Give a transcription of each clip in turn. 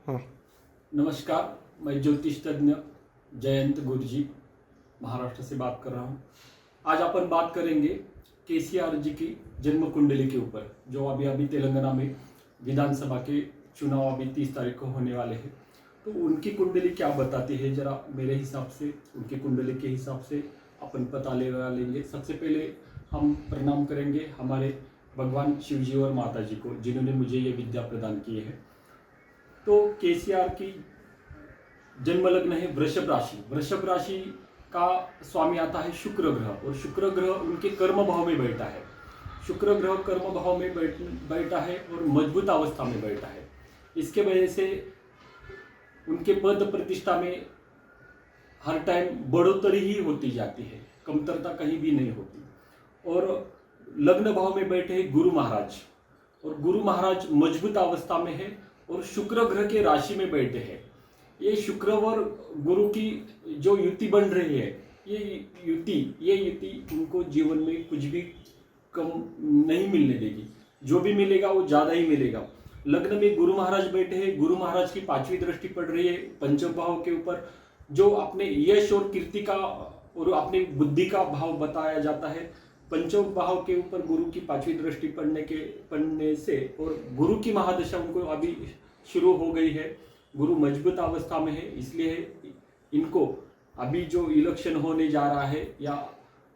हाँ। नमस्कार, मैं ज्योतिष तज्ञ जयंत गुरुजी महाराष्ट्र से बात कर रहा हूँ। आज अपन बात करेंगे केसीआर जी की जन्म कुंडली के ऊपर, जो अभी अभी तेलंगाना में विधानसभा के चुनाव अभी 30 तारीख को होने वाले हैं। तो उनकी कुंडली क्या बताती है, जरा मेरे हिसाब से उनकी कुंडली के हिसाब से अपन पता लगा लेंगे। सबसे पहले हम प्रणाम करेंगे हमारे भगवान शिव जी और माता जी को, जिन्होंने मुझे ये विद्या प्रदान की है। तो केसीआर की जन्म लग्न है वृषभ राशि। वृषभ राशि का स्वामी आता है शुक्र ग्रह, और शुक्र ग्रह उनके कर्म भाव में बैठा है। शुक्र ग्रह कर्म भाव में बैठा है और मजबूत अवस्था में बैठा है। इसके वजह से उनके पद प्रतिष्ठा में हर टाइम बढ़ोतरी ही होती जाती है, कमतरता कहीं भी नहीं होती। और लग्न भाव में बैठे हैं गुरु महाराज, और गुरु महाराज मजबूत अवस्था में है और शुक्र ग्रह के राशि में बैठे हैं। ये शुक्र और गुरु की जो युति बन रही है, ये युति उनको जीवन में कुछ भी कम नहीं मिलने देगी। जो भी मिलेगा वो ज़्यादा ही मिलेगा। लग्न में गुरु महाराज बैठे हैं। गुरु महाराज की 5वीं दृष्टि पड़ रही है पंचम भाव के ऊपर, जो अपने यश और कीर्ति का और अपनी बुद्धि का भाव बताया जाता है। पंचम भाव के ऊपर गुरु की 5वीं दृष्टि पड़ने से, और गुरु की महादशा उनको अभी शुरू हो गई है। गुरु मजबूत अवस्था में है, इसलिए इनको अभी जो इलेक्शन होने जा रहा है या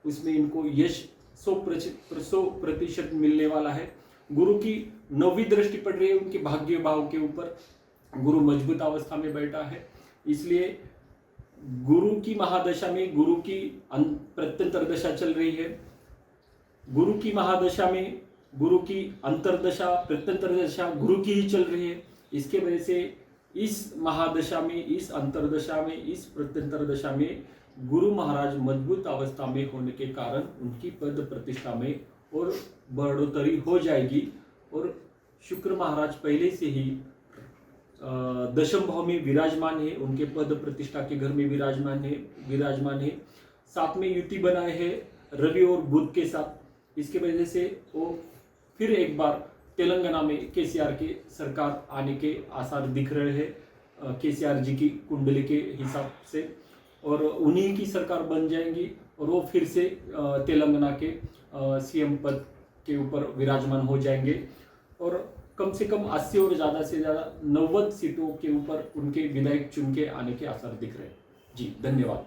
उसमें इनको यश 100% मिलने वाला है। गुरु की 9वीं दृष्टि पड़ रही है उनके भाग्य भाव के ऊपर। गुरु मजबूत अवस्था में बैठा है, इसलिए गुरु की महादशा में गुरु की प्रत्यंतर दशा चल रही है। गुरु की महादशा में गुरु की अंतर्दशा प्रत्यंतर दशा गुरु की ही चल रही है। इसके वजह से इस महादशा में, इस अंतर्दशा में, इस प्रत्यंतर दशा में गुरु महाराज मजबूत अवस्था में होने के कारण उनकी पद प्रतिष्ठा में और बढ़ोतरी हो जाएगी। और शुक्र महाराज पहले से ही दशम भाव में विराजमान है, उनके पद प्रतिष्ठा के घर में विराजमान है। साथ में युति बनाए है रवि और बुध के साथ। इसके वजह से वो फिर एक बार तेलंगाना में केसीआर के सरकार आने के आसार दिख रहे हैं केसीआर जी की कुंडली के हिसाब से, और उन्हीं की सरकार बन जाएंगी और वो फिर से तेलंगाना के सीएम पद के ऊपर विराजमान हो जाएंगे। और कम से कम 80 और ज़्यादा से ज़्यादा 90 सीटों के ऊपर उनके विधायक चुन के आने के आसार दिख रहे हैं। जी धन्यवाद।